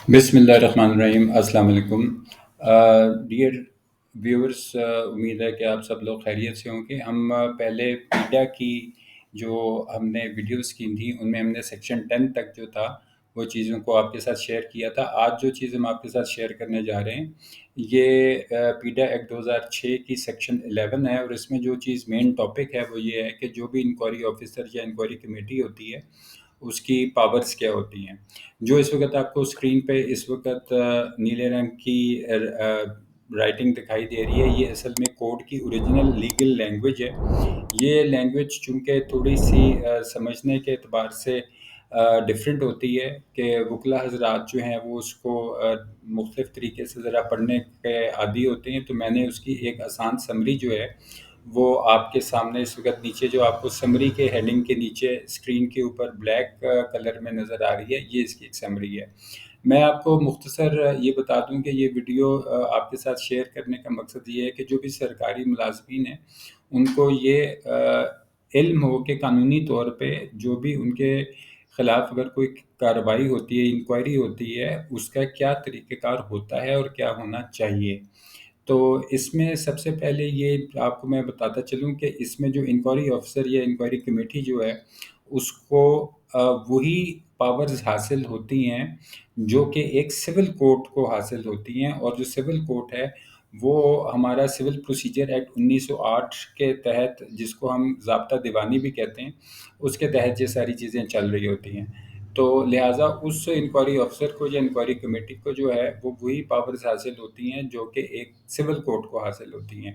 بسم اللہ الرحمن الرحیم۔ السلام علیکم ڈیئر ویورز، امید ہے کہ آپ سب لوگ خیریت سے ہوں گے۔ ہم پہلے پیڈا کی جو ہم نے ویڈیوز کی تھیں ان میں ہم نے سیکشن 10 تک جو تھا وہ چیزوں کو آپ کے ساتھ شیئر کیا تھا۔ آج جو چیز ہم آپ کے ساتھ شیئر کرنے جا رہے ہیں یہ پیڈا ایکٹ 2006 کی سیکشن 11 ہے، اور اس میں جو چیز مین ٹاپک ہے وہ یہ ہے کہ جو بھی انکوائری آفیسر یا انکوائری کمیٹی ہوتی ہے اس کی پاورز کیا ہوتی ہیں۔ جو اس وقت آپ کو اسکرین پہ اس وقت نیلے رنگ کی رائٹنگ دکھائی دے رہی ہے، یہ اصل میں کورٹ کی اوریجنل لیگل لینگویج ہے۔ یہ لینگویج چونکہ تھوڑی سی سمجھنے کے اعتبار سے ڈفرینٹ ہوتی ہے کہ وکلا حضرات جو ہیں وہ اس کو مختلف طریقے سے ذرا پڑھنے کے عادی ہوتے ہیں، تو میں نے اس کی ایک آسان سمری جو ہے وہ آپ کے سامنے اس وقت نیچے جو آپ کو سمری کے ہیڈنگ کے نیچے اسکرین کے اوپر بلیک کلر میں نظر آ رہی ہے، یہ اس کی ایک سمری ہے۔ میں آپ کو مختصر یہ بتا دوں کہ یہ ویڈیو آپ کے ساتھ شیئر کرنے کا مقصد یہ ہے کہ جو بھی سرکاری ملازمین ہیں ان کو یہ علم ہو کہ قانونی طور پہ جو بھی ان کے خلاف اگر کوئی کارروائی ہوتی ہے، انکوائری ہوتی ہے، اس کا کیا طریقہ کار ہوتا ہے اور کیا ہونا چاہیے۔ تو اس میں سب سے پہلے یہ آپ کو میں بتاتا چلوں کہ اس میں جو انکوائری آفیسر یا انکوائری کمیٹی جو ہے اس کو وہی پاورز حاصل ہوتی ہیں جو کہ ایک سول کورٹ کو حاصل ہوتی ہیں، اور جو سول کورٹ ہے وہ ہمارا سول پروسیجر ایکٹ 1908 کے تحت، جس کو ہم ضابطہ دیوانی بھی کہتے ہیں، اس کے تحت یہ ساری چیزیں چل رہی ہوتی ہیں۔ تو لہٰذا اس انکوائری آفیسر کو یا انکوائری کمیٹی کو جو ہے وہ وہی پاورز حاصل ہوتی ہیں جو کہ ایک سول کورٹ کو حاصل ہوتی ہیں۔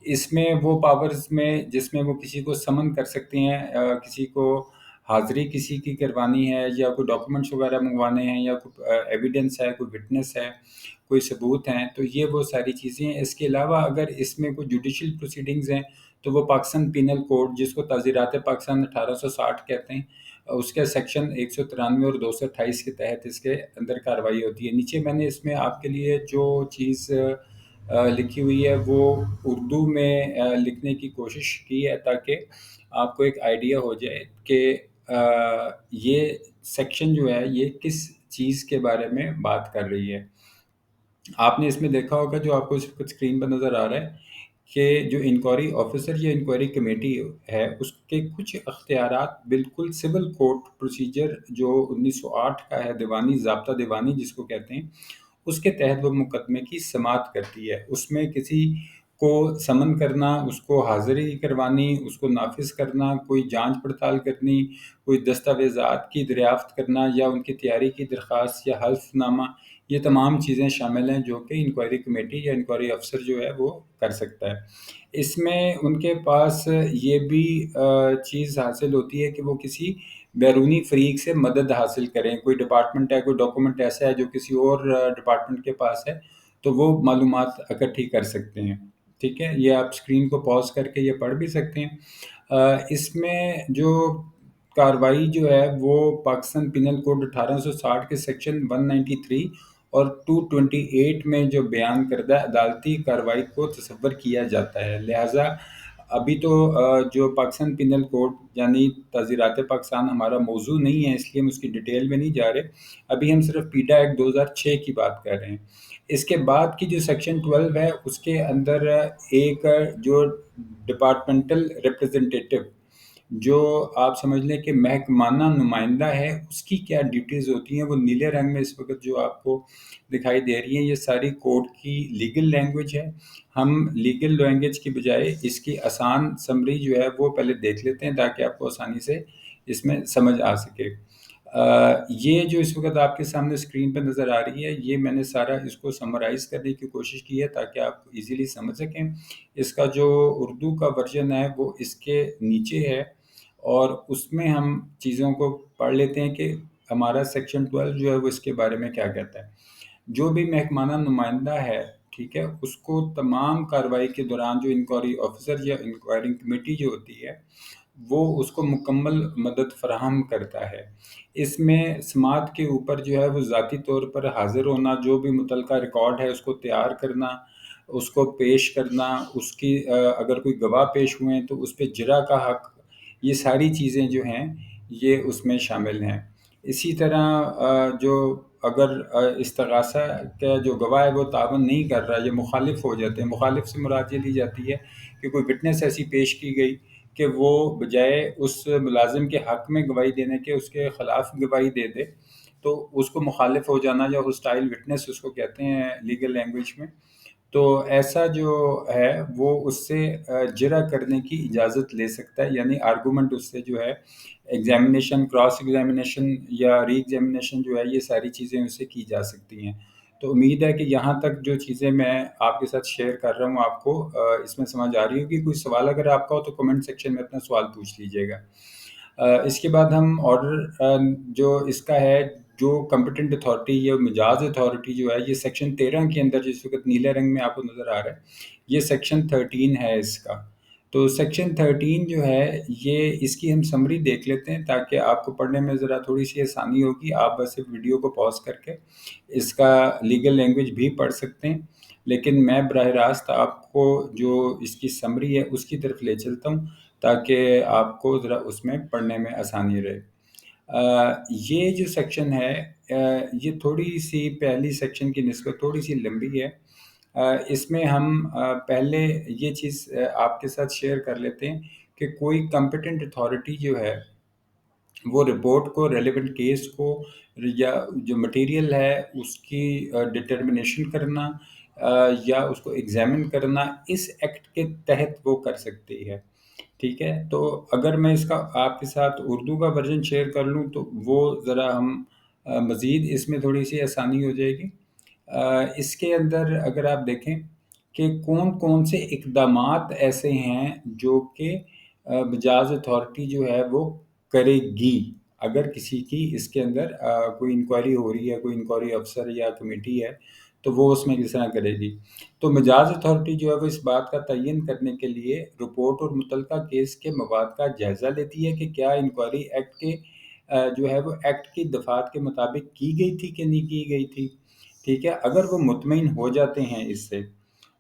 اس میں وہ پاورز میں جس میں وہ کسی کو سمن کر سکتی ہیں، کسی کو حاضری کسی کی کروانی ہے، یا کوئی ڈاکومنٹس وغیرہ منگوانے ہیں، یا کوئی ایویڈنس ہے، کوئی وٹنس ہے، کوئی ثبوت ہیں، تو یہ وہ ساری چیزیں ہیں۔ اس کے علاوہ اگر اس میں کوئی جوڈیشل پروسیڈنگز ہیں تو وہ پاکستان پینل کوڈ، جس کو تعزیرات پاکستان 1860 کہتے ہیں، اس کے سیکشن 193 اور 228 کے تحت اس کے اندر کارروائی ہوتی ہے۔ نیچے میں نے اس میں آپ کے لیے جو چیز لکھی ہوئی ہے وہ اردو میں لکھنے کی کوشش کی ہے تاکہ آپ کو ایک آئیڈیا ہو جائے کہ یہ سیکشن جو ہے یہ کس چیز کے بارے میں بات کر رہی ہے۔ آپ نے اس میں دیکھا ہوگا جو آپ کو اس وقت اسکرین پر نظر آ رہا ہے کہ جو انکوائری آفیسر یا انکوائری کمیٹی ہے اس کے کچھ اختیارات بالکل سول کورٹ پروسیجر جو 1908 کا ہے، دیوانی ضابطہ دیوانی جس کو کہتے ہیں، اس کے تحت وہ مقدمے کی سماعت کرتی ہے۔ اس میں کسی کو سمن کرنا، اس کو حاضری کروانی، اس کو نافذ کرنا، کوئی جانچ پڑتال کرنی، کوئی دستاویزات کی دریافت کرنا، یا ان کی تیاری کی درخواست یا حلف نامہ، یہ تمام چیزیں شامل ہیں جو کہ انکوائری کمیٹی یا انکوائری افسر جو ہے وہ کر سکتا ہے۔ اس میں ان کے پاس یہ بھی چیز حاصل ہوتی ہے کہ وہ کسی بیرونی فریق سے مدد حاصل کریں۔ کوئی ڈپارٹمنٹ ہے، کوئی ڈاکومنٹ ایسا ہے جو کسی اور ڈپارٹمنٹ کے پاس ہے، تو وہ معلومات اکٹھی کر سکتے ہیں۔ ٹھیک ہے، یہ آپ اسکرین کو پاز کر کے یہ پڑھ بھی سکتے ہیں۔ اس میں جو کاروائی جو ہے وہ پاکستان پینل کوڈ 1860 کے سیکشن 193 اور 228 میں جو بیان کردہ عدالتی کاروائی کو تصور کیا جاتا ہے۔ لہٰذا ابھی تو جو پاکستان پینل کوڈ یعنی تعزیرات پاکستان ہمارا موضوع نہیں ہے، اس لیے ہم اس کی ڈیٹیل میں نہیں جا رہے۔ ابھی ہم صرف پیڈا ایکٹ 2006 کی بات کر رہے ہیں۔ اس کے بعد کی جو سیکشن 12 ہے اس کے اندر ایک جو ڈپارٹمنٹل ریپریزنٹیٹیو، جو آپ سمجھ لیں کہ محکمانہ نمائندہ ہے، اس کی کیا ڈیوٹیز ہوتی ہیں، وہ نیلے رنگ میں اس وقت جو آپ کو دکھائی دے رہی ہیں۔ یہ ساری کورٹ کی لیگل لینگویج ہے۔ ہم لیگل لینگویج کی بجائے اس کی آسان سمری جو ہے وہ پہلے دیکھ لیتے ہیں تاکہ آپ کو آسانی سے اس میں سمجھ آ سکے۔ یہ جو اس وقت آپ کے سامنے اسکرین پہ نظر آ رہی ہے، یہ میں نے سارا اس کو سمرائز کرنے کی کوشش کی ہے تاکہ آپ ایزیلی سمجھ سکیں۔ اس کا جو اردو کا ورژن ہے وہ اس کے نیچے ہے، اور اس میں ہم چیزوں کو پڑھ لیتے ہیں کہ ہمارا سیکشن 12 جو ہے وہ اس کے بارے میں کیا کہتا ہے۔ جو بھی محکمانہ نمائندہ ہے، ٹھیک ہے، اس کو تمام کارروائی کے دوران جو انکوائری آفیسر یا انکوائرنگ کمیٹی جو ہوتی ہے وہ اس کو مکمل مدد فراہم کرتا ہے۔ اس میں سماعت کے اوپر جو ہے وہ ذاتی طور پر حاضر ہونا، جو بھی متعلقہ ریکارڈ ہے اس کو تیار کرنا، اس کو پیش کرنا، اس کی اگر کوئی گواہ پیش ہوئے ہیں تو اس پہ جرح کا حق، یہ ساری چیزیں جو ہیں یہ اس میں شامل ہیں۔ اسی طرح جو اگر استغاثہ کا جو گواہ ہے وہ تعاون نہیں کر رہا یا مخالف ہو جاتے ہیں، مخالف سے مراد یہ لی جاتی ہے کہ کوئی وٹنس ایسی پیش کی گئی کہ وہ بجائے اس ملازم کے حق میں گواہی دینے کے اس کے خلاف گواہی دے دے، تو اس کو مخالف ہو جانا یا ہوسٹائل وٹنس اس کو کہتے ہیں لیگل لینگویج میں. تو ایسا جو ہے وہ اس سے جرح کرنے کی اجازت لے سکتا ہے، یعنی آرگومنٹ اس سے جو ہے ایگزامینیشن، کراس ایگزامینیشن یا ری ایگزامینیشن جو ہے یہ ساری چیزیں اس سے کی جا سکتی ہیں. تو امید ہے کہ یہاں تک جو چیزیں میں آپ کے ساتھ شیئر کر رہا ہوں آپ کو اس میں سمجھ آ رہی ہوگی. کوئی سوال اگر آپ کا ہو تو کمنٹ سیکشن میں اپنا سوال پوچھ لیجیے گا. اس کے بعد ہم آرڈر جو اس کا ہے، جو کمپیٹنٹ اتھارٹی یا مجاز اتھارٹی جو ہے، یہ سیکشن 13 کے اندر جس وقت نیلے رنگ میں آپ کو نظر آ رہا ہے، یہ سیکشن 13 ہے اس کا. تو سیکشن 13 جو ہے یہ اس کی ہم سمری دیکھ لیتے ہیں تاکہ آپ کو پڑھنے میں ذرا تھوڑی سی آسانی ہوگی. آپ بس ویڈیو کو پاز کر کے اس کا لیگل لینگویج بھی پڑھ سکتے ہیں، لیکن میں براہ راست آپ کو جو اس کی سمری ہے اس کی طرف لے چلتا ہوں تاکہ آپ کو ذرا اس میں پڑھنے میں آسانی رہے. یہ جو سیکشن ہے یہ تھوڑی سی پہلی سیکشن کی نسبت تھوڑی سی لمبی ہے. اس میں ہم پہلے یہ چیز آپ کے ساتھ شیئر کر لیتے ہیں کہ کوئی کمپیٹنٹ اتھارٹی جو ہے وہ رپورٹ کو، ریلیونٹ کیس کو یا جو مٹیریل ہے اس کی ڈٹرمنیشن کرنا یا اس کو ایگزامن کرنا اس ایکٹ کے تحت وہ کر سکتی ہے. ٹھیک ہے، تو اگر میں اس کا آپ کے ساتھ اردو کا ورژن شیئر کر لوں تو وہ ذرا ہم مزید اس میں تھوڑی سی آسانی ہو جائے گی. اس کے اندر اگر آپ دیکھیں کہ کون کون سے اقدامات ایسے ہیں جو کہ مجاز اتھارٹی جو ہے وہ کرے گی اگر کسی کی اس کے اندر کوئی انکوائری ہو رہی ہے، کوئی انکوائری افسر یا کمیٹی ہے تو وہ اس میں کس طرح کرے گی. تو مجاز اتھارٹی جو ہے وہ اس بات کا تعین کرنے کے لیے رپورٹ اور متعلقہ کیس کے مواد کا جائزہ لیتی ہے کہ کیا انکوائری ایکٹ کے جو ہے وہ ایکٹ کی دفعات کے مطابق کی گئی تھی کہ نہیں کی گئی تھی. ٹھیک ہے، اگر وہ مطمئن ہو جاتے ہیں اس سے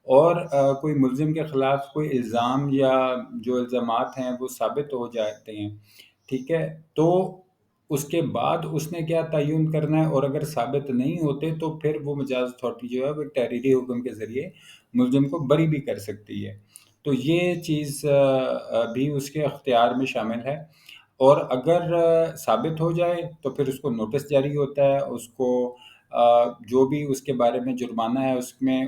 اور کوئی ملزم کے خلاف کوئی الزام یا جو الزامات ہیں وہ ثابت ہو جاتے ہیں، ٹھیک ہے، تو اس کے بعد اس نے کیا تعین کرنا ہے، اور اگر ثابت نہیں ہوتے تو پھر وہ مجاز اتھارٹی جو ہے وہ تحریری حکم کے ذریعے ملزم کو بری بھی کر سکتی ہے. تو یہ چیز بھی اس کے اختیار میں شامل ہے. اور اگر ثابت ہو جائے تو پھر اس کو نوٹس جاری ہوتا ہے، اس کو جو بھی اس کے بارے میں جرمانہ ہے اس میں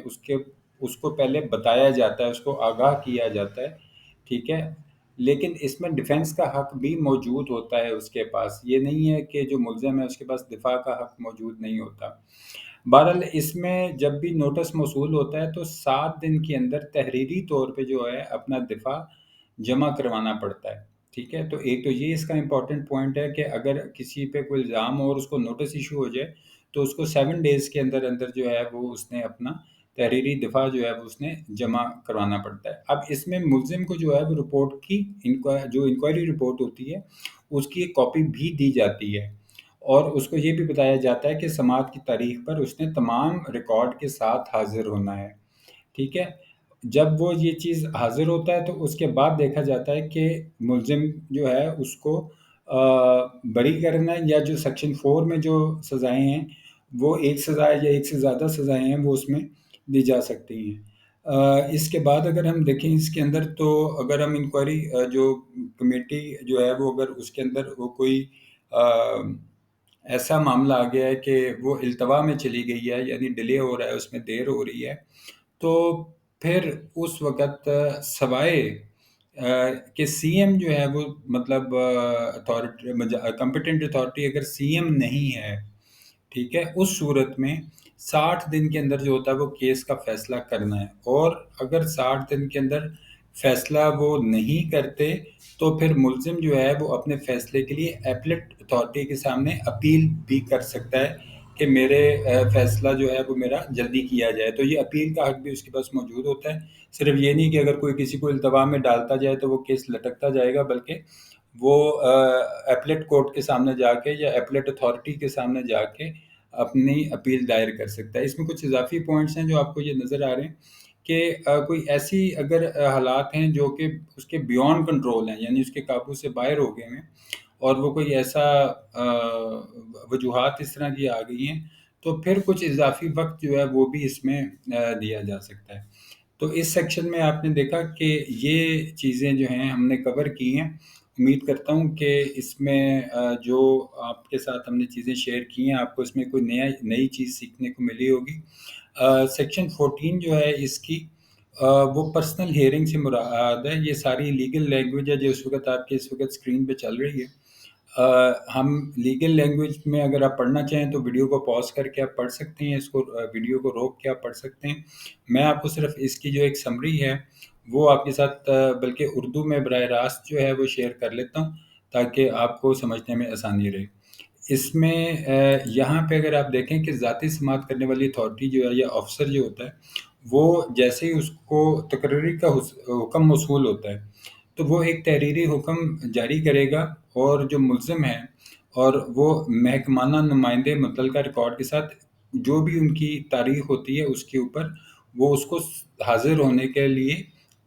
اس کو پہلے بتایا جاتا ہے، اس کو آگاہ کیا جاتا ہے. ٹھیک ہے، لیکن اس میں ڈیفنس کا حق بھی موجود ہوتا ہے اس کے پاس. یہ نہیں ہے کہ جو ملزم ہے اس کے پاس دفاع کا حق موجود نہیں ہوتا. بہرحال اس میں جب بھی نوٹس موصول ہوتا ہے تو 7 دن کے اندر تحریری طور پہ جو ہے اپنا دفاع جمع کروانا پڑتا ہے. ٹھیک ہے، تو ایک تو یہ اس کا امپورٹنٹ پوائنٹ ہے کہ اگر کسی پہ کوئی الزام ہو اور اس کو نوٹس ایشو ہو جائے تو اس کو 7 ڈیز کے اندر اندر جو ہے وہ اس نے اپنا تحریری دفاع جو ہے وہ اس نے جمع کروانا پڑتا ہے. اب اس میں ملزم کو جو ہے وہ رپورٹ کی جو انکوائری رپورٹ ہوتی ہے اس کی ایک کاپی بھی دی جاتی ہے، اور اس کو یہ بھی بتایا جاتا ہے کہ سماعت کی تاریخ پر اس نے تمام ریکارڈ کے ساتھ حاضر ہونا ہے. ٹھیک ہے، جب وہ یہ چیز حاضر ہوتا ہے تو اس کے بعد دیکھا جاتا ہے کہ ملزم جو ہے اس کو بری کرنا ہے، یا جو سیکشن 4 میں جو سزائیں ہیں وہ ایک سزا یا ایک سے زیادہ سزائیں ہیں وہ اس میں دی جا سکتی ہیں. اس کے بعد اگر ہم دیکھیں اس کے اندر تو اگر ہم انکوائری جو کمیٹی جو ہے وہ اگر اس کے اندر وہ کوئی ایسا معاملہ آ گیا ہے کہ وہ التوا میں چلی گئی ہے، یعنی ڈیلے ہو رہا ہے، اس میں دیر ہو رہی ہے، تو پھر اس وقت سوائے کہ سی ایم جو ہے وہ مطلب کمپیٹنٹ اتھارٹی اگر سی ایم نہیں ہے، ٹھیک ہے، اس صورت میں 60 دن کے اندر جو ہوتا ہے وہ کیس کا فیصلہ کرنا ہے. اور اگر 60 دن کے اندر فیصلہ وہ نہیں کرتے تو پھر ملزم جو ہے وہ اپنے فیصلے کے لیے ایپلیٹ اتھارٹی کے سامنے اپیل بھی کر سکتا ہے کہ میرے فیصلہ جو ہے وہ میرا جلدی کیا جائے. تو یہ اپیل کا حق بھی اس کے پاس موجود ہوتا ہے. صرف یہ نہیں کہ اگر کوئی کسی کو التوا میں ڈالتا جائے تو وہ کیس لٹکتا جائے گا، بلکہ وہ ایپلیٹ کورٹ کے سامنے جا کے یا ایپلیٹ اتھارٹی کے سامنے جا کے اپنی اپیل دائر کر سکتا ہے. اس میں کچھ اضافی پوائنٹس ہیں جو آپ کو یہ نظر آ رہے ہیں کہ کوئی ایسی اگر حالات ہیں جو کہ اس کے بیونڈ کنٹرول ہیں، یعنی اس کے قابو سے باہر ہو گئے ہیں، اور وہ کوئی ایسا وجوہات اس طرح کی آ گئی ہیں تو پھر کچھ اضافی وقت جو ہے وہ بھی اس میں دیا جا سکتا ہے۔ تو اس سیکشن میں آپ نے دیکھا کہ یہ چیزیں جو ہیں ہم نے کور کی ہیں۔ امید کرتا ہوں کہ اس میں جو آپ کے ساتھ ہم نے چیزیں شیئر کی ہیں آپ کو اس میں کوئی نئی چیز سیکھنے کو ملی ہوگی۔ سیکشن 14 جو ہے اس کی وہ پرسنل ہیئرنگ سے مراد ہے۔ یہ ساری لیگل لینگویج ہے جو اس وقت آپ کے اس وقت اسکرین پہ چل رہی ہے۔ ہم لیگل لینگویج میں اگر آپ پڑھنا چاہیں تو ویڈیو کو پاز کر کے آپ پڑھ سکتے ہیں، اس کو ویڈیو کو روک کے آپ پڑھ سکتے ہیں۔ میں آپ کو صرف اس کی جو ایک سمری ہے وہ آپ کے ساتھ بلکہ اردو میں براہ راست جو ہے وہ شیئر کر لیتا ہوں تاکہ آپ کو سمجھنے میں آسانی رہے۔ اس میں یہاں پہ اگر آپ دیکھیں کہ ذاتی سماعت کرنے والی اتھارٹی جو ہے یا آفسر جو ہوتا ہے وہ جیسے ہی اس کو تقرری کا حکم موصول ہوتا ہے تو وہ ایک تحریری حکم جاری کرے گا، اور جو ملزم ہے اور وہ محکمانہ نمائندے متعلقہ ریکارڈ کے ساتھ جو بھی ان کی تاریخ ہوتی ہے اس کے اوپر وہ اس کو حاضر ہونے کے لیے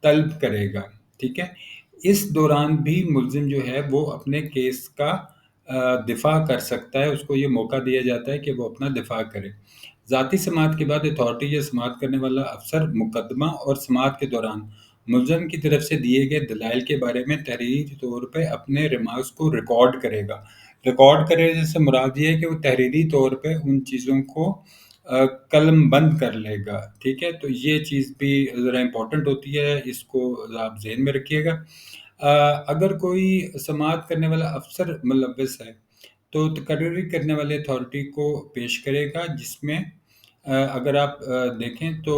طلب کرے گا، ٹھیک ہے۔ اس دوران بھی ملزم جو ہے وہ اپنے کیس کا دفاع کر سکتا ہے، اس کو یہ موقع دیا جاتا ہے کہ وہ اپنا دفاع کرے۔ ذاتی سماعت کے بعد اتھارٹی یا سماعت کرنے والا افسر مقدمہ اور سماعت کے دوران ملزم کی طرف سے دیے گئے دلائل کے بارے میں تحریری طور پہ اپنے ریمارکس کو ریکارڈ کرے گا۔ ریکارڈ کرے سے مراد یہ ہے کہ وہ تحریری طور پہ ان چیزوں کو قلم بند کر لے گا، ٹھیک ہے۔ تو یہ چیز بھی ذرا امپورٹنٹ ہوتی ہے، اس کو آپ ذہن میں رکھیے گا۔ اگر کوئی سماعت کرنے والا افسر ملوث ہے تو تقرری کرنے والے اتھارٹی کو پیش کرے گا، جس میں اگر آپ دیکھیں تو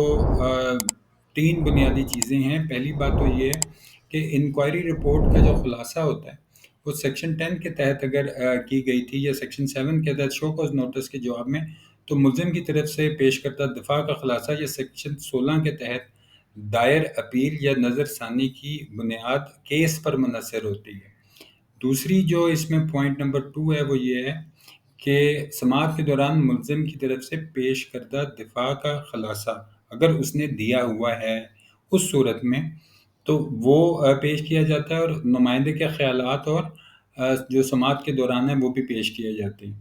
3 بنیادی چیزیں ہیں۔ پہلی بات تو یہ ہے کہ انکوائری رپورٹ کا جو خلاصہ ہوتا ہے وہ سیکشن 10 کے تحت اگر کی گئی تھی یا سیکشن 7 کے تحت شو کاز نوٹس کے جواب میں، تو ملزم کی طرف سے پیش کردہ دفاع کا خلاصہ یا سیکشن 16 کے تحت دائر اپیل یا نظر ثانی کی بنیاد کیس پر منحصر ہوتی ہے۔ دوسری جو اس میں پوائنٹ نمبر 2 ہے وہ یہ ہے کہ سماعت کے دوران ملزم کی طرف سے پیش کردہ دفاع کا خلاصہ اگر اس نے دیا ہوا ہے اس صورت میں تو وہ پیش کیا جاتا ہے، اور نمائندے کے خیالات اور جو سماعت کے دوران ہیں وہ بھی پیش کیے جاتے ہیں۔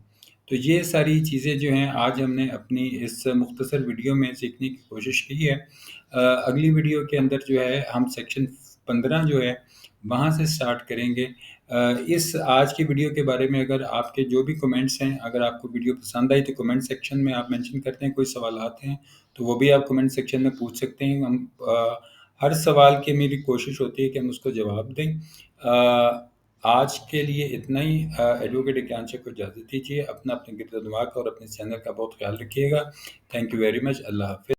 تو یہ ساری چیزیں جو ہیں آج ہم نے اپنی اس مختصر ویڈیو میں سیکھنے کی کوشش کی ہے۔ اگلی ویڈیو کے اندر جو ہے ہم سیکشن 15 جو ہے وہاں سے سٹارٹ کریں گے۔ اس آج کی ویڈیو کے بارے میں اگر آپ کے جو بھی کمنٹس ہیں، اگر آپ کو ویڈیو پسند آئی تو کمنٹ سیکشن میں آپ مینشن کرتے ہیں، کوئی سوالات ہیں تو وہ بھی آپ کمنٹ سیکشن میں پوچھ سکتے ہیں۔ ہم ہر سوال کی میری کوشش ہوتی ہے کہ ہم اس کو جواب دیں۔ آج کے لیے اتنا ہی۔ ایڈوکیٹ اکیانشا کو اجازت دیجیے۔ اپنے گرد و نواح کا اور اپنے چینل کا بہت خیال رکھیے گا۔ Thank you very much. اللہ حافظ۔